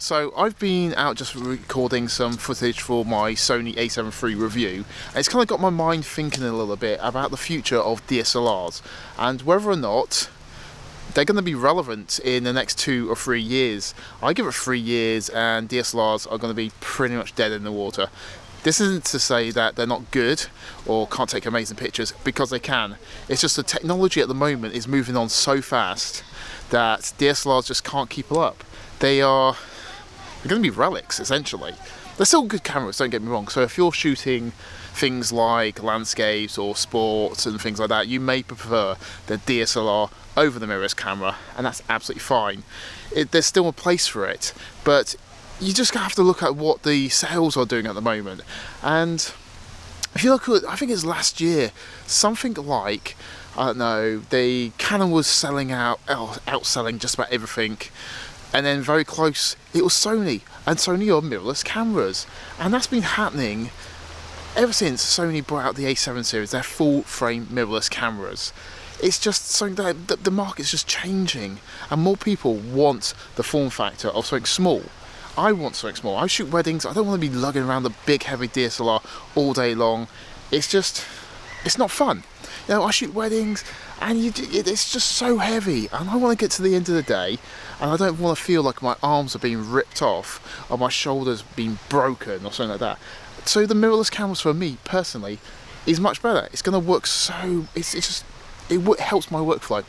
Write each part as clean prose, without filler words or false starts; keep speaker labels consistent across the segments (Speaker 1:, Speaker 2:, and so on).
Speaker 1: So I've been out just recording some footage for my Sony a7 III review, and it's kind of got my mind thinking a little bit about the future of DSLRs and whether or not they're going to be relevant in the next 2 or 3 years. I give it 3 years and DSLRs are going to be pretty much dead in the water. This isn't to say that they're not good or can't take amazing pictures, because they can. It's just the technology at the moment is moving on so fast that DSLRs just can't keep up. They're going to be relics, essentially. They're still good cameras, don't get me wrong. So if you're shooting things like landscapes or sports and things like that, you may prefer the DSLR over the mirrorless camera, and that's absolutely fine. There's still a place for it, but you just have to look at what the sales are doing at the moment. And if you look at, I think it's last year, something like, I don't know, the Canon was outselling just about everything. And then very close, it was Sony, and Sony are mirrorless cameras. And that's been happening ever since Sony brought out the A7 series, their full frame mirrorless cameras. It's just something that the market's just changing, and more people want the form factor of something small. I want something small. I shoot weddings, I don't want to be lugging around the big heavy DSLR all day long. It's not fun. You know, I shoot weddings and it's just so heavy, and I want to get to the end of the day and I don't want to feel like my arms are being ripped off or my shoulders being broken or something like that. So the mirrorless cameras for me personally is much better. It's going to work so, it helps my workflow.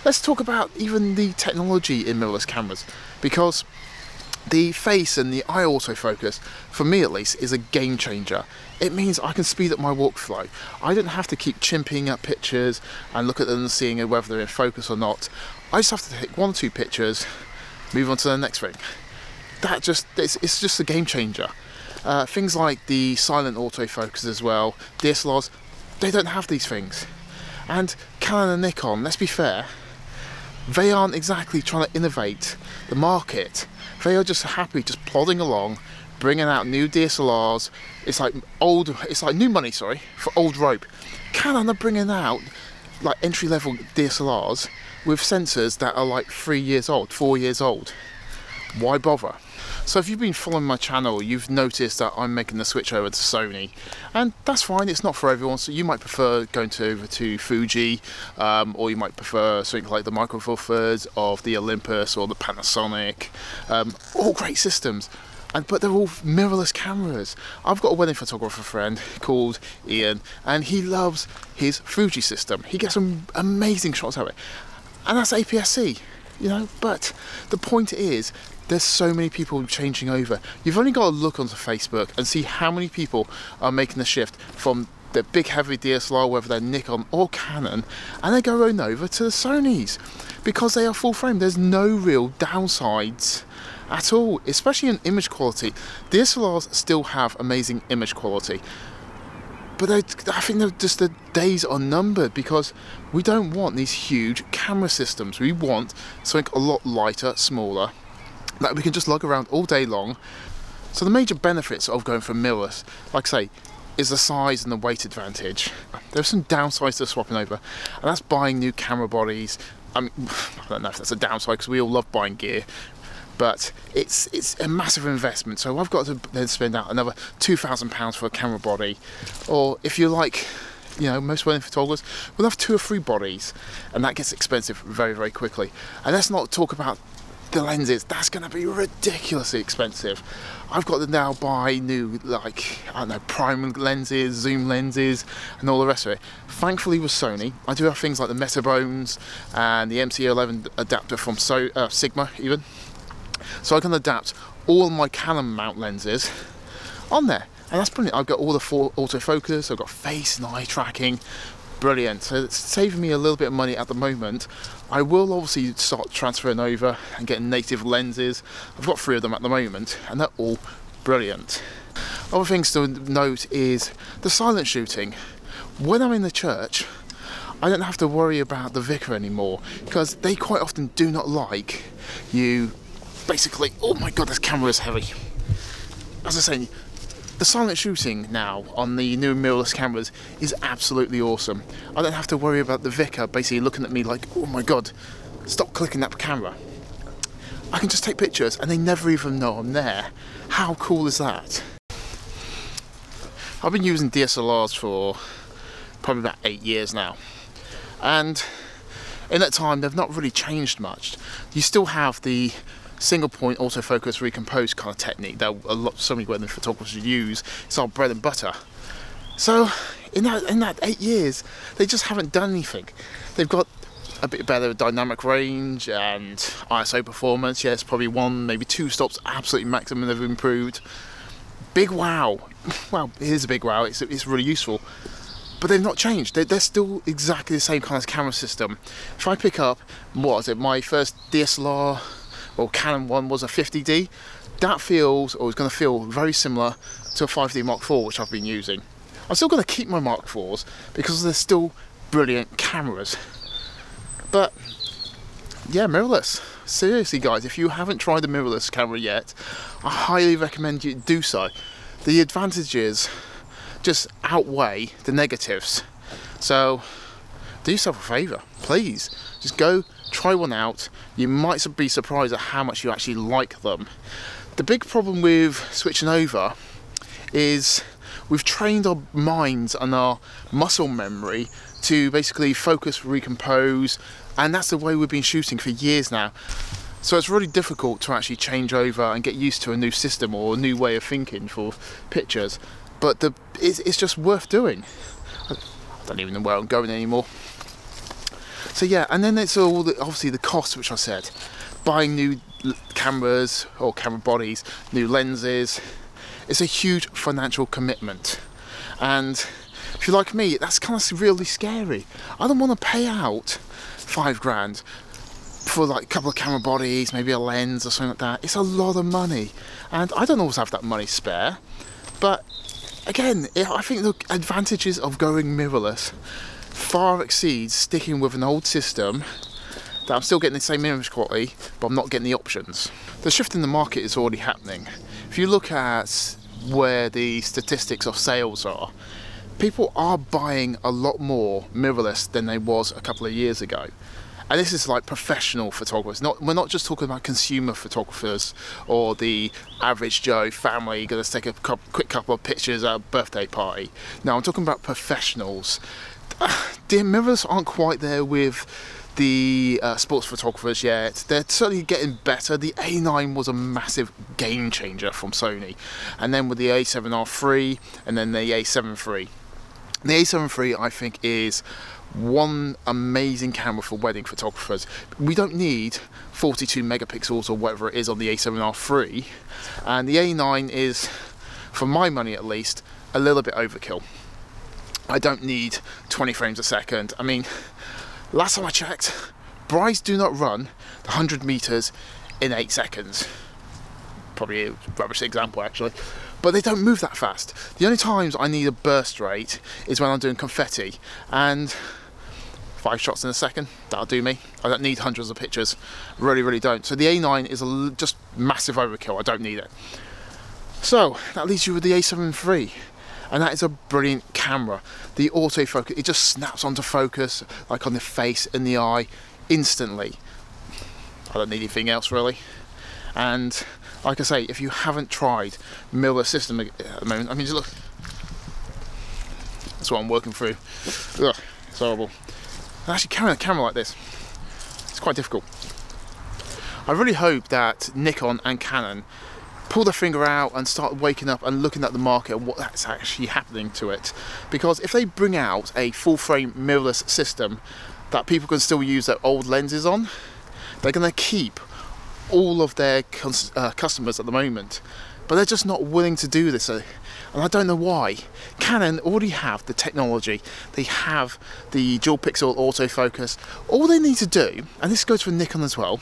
Speaker 1: Let's talk about even the technology in mirrorless cameras, because the face and the eye autofocus, for me at least, is a game changer. It means I can speed up my workflow. I don't have to keep chimping up pictures and look at them and seeing whether they're in focus or not. I just have to take 1 or 2 pictures, move on to the next thing. It's just a game changer. Things like the silent autofocus as well, DSLRs, they don't have these things. And Canon and Nikon, let's be fair, they aren't exactly trying to innovate the market. They are just happy, just plodding along, bringing out new DSLRs. It's like new money, for old rope. Canon are bringing out like entry-level DSLRs with sensors that are like 3 years old, 4 years old. Why bother? So if you've been following my channel, you've noticed that I'm making the switch over to Sony, and that's fine, it's not for everyone. So you might prefer going over to Fuji, or you might prefer something like the Micro Four Thirds of the Olympus or the Panasonic. All great systems, but they're all mirrorless cameras. I've got a wedding photographer friend called Ian, and he loves his Fuji system. He gets some amazing shots of it, and that's APS-C, you know. But the point is, there's so many people changing over. You've only got to look onto Facebook and see how many people are making the shift from the big heavy DSLR, whether they're Nikon or Canon, and they're going over to the Sonys because they are full frame. There's no real downsides at all, especially in image quality. DSLRs still have amazing image quality, but I think the days are numbered, because we don't want these huge camera systems. We want something a lot lighter, smaller, that we can just lug around all day long. So the major benefits of going for mirrorless, like I say, is the size and the weight advantage. There's some downsides to swapping over, and that's buying new camera bodies. I mean, I don't know if that's a downside, because we all love buying gear, but it's a massive investment. So I've got to then spend out another £2,000 for a camera body, or if you like, you know, most wedding photographers will have 2 or 3 bodies, and that gets expensive very, very quickly. And let's not talk about the lenses. That's going to be ridiculously expensive. I've got to now buy new, like, I don't know, prime lenses, zoom lenses, and all the rest of it. Thankfully with Sony, I do have things like the Metabones and the MC11 adapter from Sigma even. So I can adapt all my Canon mount lenses on there, and that's brilliant. I've got all the autofocus, I've got face and eye tracking. Brilliant. So it's saving me a little bit of money at the moment. I will obviously start transferring over and getting native lenses. I've got 3 of them at the moment, and they're all brilliant. Other things to note is the silent shooting. When I'm in the church, I don't have to worry about the vicar anymore, because they quite often do not like you basically, oh my god, this camera is heavy. As I say, the silent shooting now on the new mirrorless cameras is absolutely awesome. I don't have to worry about the vicar basically looking at me like, oh my god, stop clicking that camera. I can just take pictures and they never even know I'm there. How cool is that? I've been using DSLRs for probably about 8 years now, and in that time they've not really changed much. You still have the single point autofocus recompose kind of technique that so many wedding photographers use. It's our bread and butter. So in that 8 years they just haven't done anything. They've got a bit better dynamic range and ISO performance. Yes, probably 1, maybe 2 stops absolutely maximum they've improved. Big wow. Well, it is a big wow, it's really useful. But they've not changed. They're still exactly the same kind of camera system. If I pick up, what was it, my first DSLR, well, Canon one was a 50D, that feels, or is going to feel very similar to a 5D Mark IV, which I've been using. I'm still going to keep my Mark IVs because they're still brilliant cameras. But yeah, mirrorless. Seriously guys, if you haven't tried the mirrorless camera yet, I highly recommend you do so. The advantages just outweigh the negatives. So do yourself a favour, please. Just go try one out. You might be surprised at how much you actually like them. The big problem with switching over is we've trained our minds and our muscle memory to basically focus, recompose, and that's the way we've been shooting for years now. So it's really difficult to actually change over and get used to a new system or a new way of thinking for pictures. But it's just worth doing. I don't even know where I'm going anymore. So yeah, and then it's all obviously the cost, which I said. Buying new cameras or camera bodies, new lenses. It's a huge financial commitment. And if you're like me, that's kind of really scary. I don't want to pay out £5 for like a couple of camera bodies, maybe a lens or something like that. It's a lot of money, and I don't always have that money spare. But again, I think the advantages of going mirrorless far exceeds sticking with an old system that I'm still getting the same image quality, but I'm not getting the options. The shift in the market is already happening. If you look at where the statistics of sales are, people are buying a lot more mirrorless than they was a couple of years ago. And this is like professional photographers. We're not just talking about consumer photographers or the average Joe family going to take a quick couple of pictures at a birthday party. No, I'm talking about professionals. The mirrorless aren't quite there with the sports photographers yet. They're certainly getting better. The A9 was a massive game changer from Sony. And then with the A7R III and then the A7 III. The A7 III I think is one amazing camera for wedding photographers. We don't need 42 megapixels or whatever it is on the A7R III, and the A9 is, for my money at least, a little bit overkill. I don't need 20 frames a second. I mean, last time I checked, brides do not run 100 meters in 8 seconds. Probably a rubbish example actually, but they don't move that fast. The only times I need a burst rate is when I'm doing confetti, and 5 shots in a second, that'll do me. I don't need hundreds of pictures, really don't. So the A9 is just massive overkill, I don't need it. So that leaves you with the A7 III, and that is a brilliant camera. The autofocus, it just snaps onto focus, like on the face and the eye, instantly. I don't need anything else really. And like I say, if you haven't tried mirrorless system at the moment, I mean, just look, that's what I'm working through. Ugh, it's horrible. And actually carrying a camera like this, it's quite difficult. I really hope that Nikon and Canon pull their finger out and start waking up and looking at the market and what's actually happening to it. Because if they bring out a full frame mirrorless system that people can still use their old lenses on, they're going to keep all of their customers at the moment, but they're just not willing to do this, and I don't know why. Canon already have the technology, they have the dual pixel autofocus. All they need to do, and this goes for Nikon as well,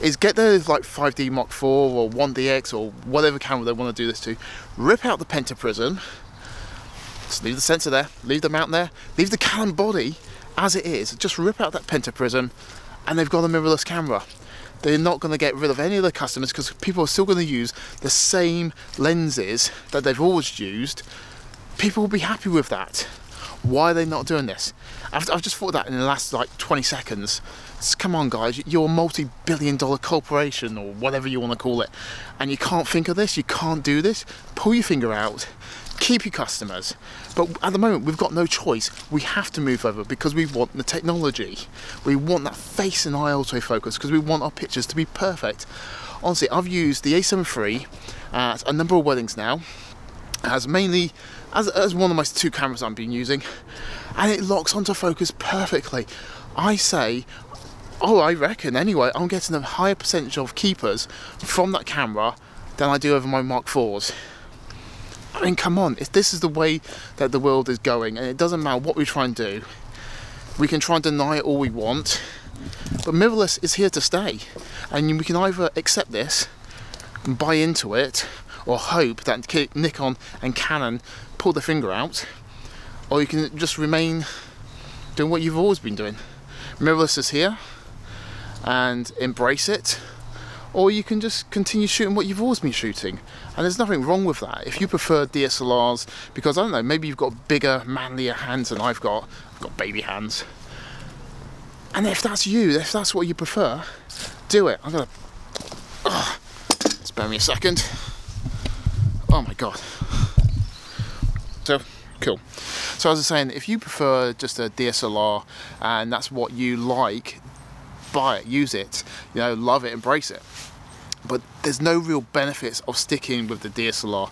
Speaker 1: is get their like 5D Mark IV or 1DX or whatever camera they want to do this to, rip out the pentaprism, just leave the sensor there, leave the mount there, leave the Canon body as it is, just rip out that pentaprism, and they've got a mirrorless camera. They're not going to get rid of any of the customers because people are still going to use the same lenses that they've always used. People will be happy with that. Why are they not doing this? I've just thought that in the last like 20 seconds. Come on guys, you're a multi-billion-dollar corporation or whatever you want to call it, and you can't think of this, you can't do this. Pull your finger out, keep your customers. But at the moment we've got no choice. We have to move over because we want the technology. We want that face and eye autofocus because we want our pictures to be perfect. Honestly, I've used the A7 III at a number of weddings now, as mainly as one of my 2 cameras I've been using, and it locks onto focus perfectly. I reckon anyway, I'm getting a higher percentage of keepers from that camera than I do over my Mark IVs. I mean, come on, if this is the way that the world is going, and it doesn't matter what we try and do, we can try and deny it all we want, but mirrorless is here to stay, and we can either accept this and buy into it, or hope that Nikon and Canon pull their finger out, or you can just remain doing what you've always been doing. Mirrorless is here, and embrace it, or you can just continue shooting what you've always been shooting, and there's nothing wrong with that. If you prefer DSLRs, because I don't know, maybe you've got bigger, manlier hands than I've got baby hands, and if that's you, if that's what you prefer, do it. I'm gonna, spare me a second. Oh my god. So cool. So as I was saying, if you prefer just a DSLR and that's what you like, buy it, use it, you know, love it, embrace it. But there's no real benefits of sticking with the DSLR.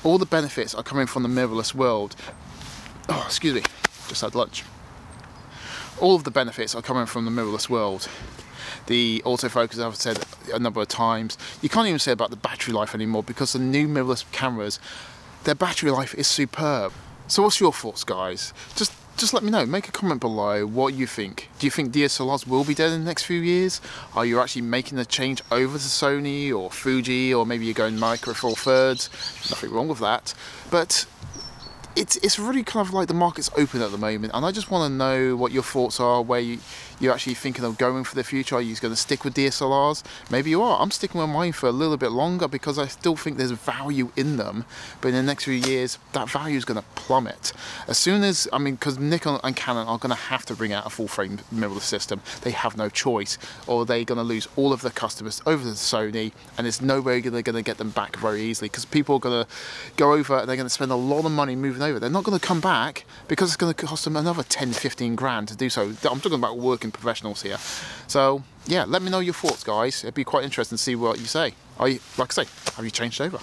Speaker 1: All the benefits are coming from the mirrorless world. Oh, excuse me, just had lunch. All of the benefits are coming from the mirrorless world. The autofocus, as I've said a number of times, you can't even say about the battery life anymore because the new mirrorless cameras, their battery life is superb. So what's your thoughts, guys? Just let me know, make a comment below what you think. Do you think DSLRs will be dead in the next few years? Are you actually making a change over to Sony or Fuji, or maybe you're going Micro Four Thirds? Nothing wrong with that. But it's really kind of like the market's open at the moment, and I just want to know what your thoughts are, where you're actually thinking of going for the future. Are you going to stick with DSLRs? Maybe you are. I'm sticking with mine for a little bit longer because I still think there's value in them, but in the next few years that value is going to plummet. As soon as, I mean, because Nikon and Canon are going to have to bring out a full frame mirrorless system. They have no choice, or they're going to lose all of their customers over to Sony, and there's no way they're going to get them back very easily because people are going to go over and they're going to spend a lot of money moving over. They're not going to come back because it's going to cost them another 10-15 grand to do so. I'm talking about working professionals here. So yeah, let me know your thoughts, guys. It'd be quite interesting to see what you say. Like I say, have you changed over?